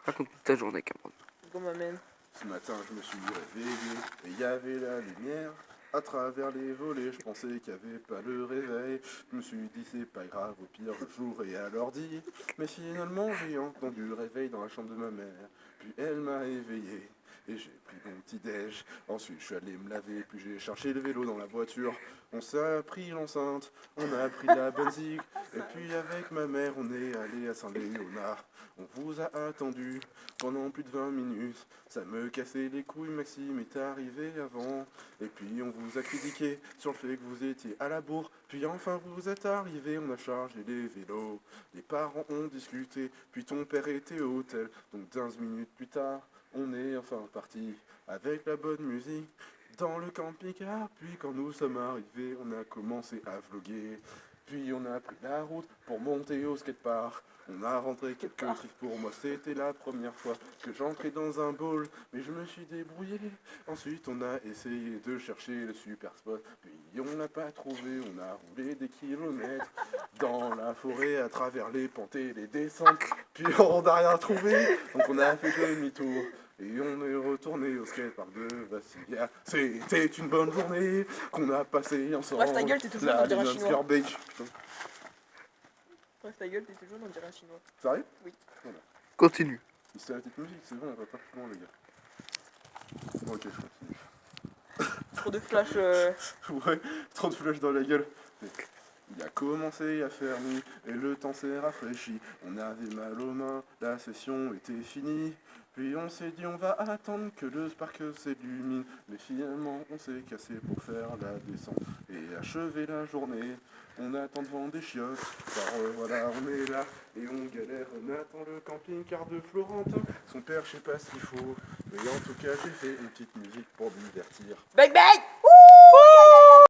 Raconte ta journée, Cameron. Go m'amène. Ce matin, je me suis réveillé et il y avait la lumière à travers les volets. Je pensais qu'il n'y avait pas le réveil. Je me suis dit, c'est pas grave, au pire, je jouerai à l'ordi. Mais finalement, j'ai entendu le réveil dans la chambre de ma mère. Puis elle m'a éveillé et j'ai pris mon petit déj. Ensuite, je suis allé me laver, puis j'ai cherché le vélo dans la voiture. On s'est pris l'enceinte, on a pris la benzine. Et puis avec ma mère, on est allé à Saint-Léonard. On vous a attendu pendant plus de 20 minutes. Ça me cassait les couilles, Maxime est arrivé avant. Et puis on vous a critiqué sur le fait que vous étiez à la bourre. Puis enfin vous êtes arrivé, on a chargé les vélos. Les parents ont discuté, puis ton père était au hôtel. Donc 15 minutes plus tard, on est enfin parti avec la bonne musique dans le camping-car. Puis quand nous sommes arrivés, on a commencé à vloguer. Puis on a pris la route pour monter au skatepark. On a rentré quelques tricks pour moi, c'était la première fois que j'entrais dans un bowl, mais je me suis débrouillé. Ensuite on a essayé de chercher le super spot, puis on l'a pas trouvé, on a roulé des kilomètres dans la forêt à travers les pentes et les descentes, puis on n'a rien trouvé, donc on a fait demi-tour. Et on est retourné au skatepark de Vassilia. C'était une bonne journée qu'on a passée ensemble. Bref, ta gueule, t'es toujours La on dirait un Lions chinois. Garbage. Bref, ta gueule, t'es toujours on dirait un chinois. Sérieux? Oui. Voilà. Continue. C'est la petite musique, c'est bon, on va pas plus loin les gars. Bon, ok, je continue. Trop de flash. Ouais, trop de flash dans la gueule. Il a commencé à faire nuit et le temps s'est rafraîchi. On avait mal aux mains, la session était finie. Puis on s'est dit on va attendre que le spark s'illumine. Mais finalement on s'est cassé pour faire la descente et achever la journée. On attend devant des chiottes, car voilà on est là et on galère. On attend le camping-car de Florentin. Son père je sais pas ce qu'il faut, mais en tout cas j'ai fait une petite musique pour divertir. Bang bang.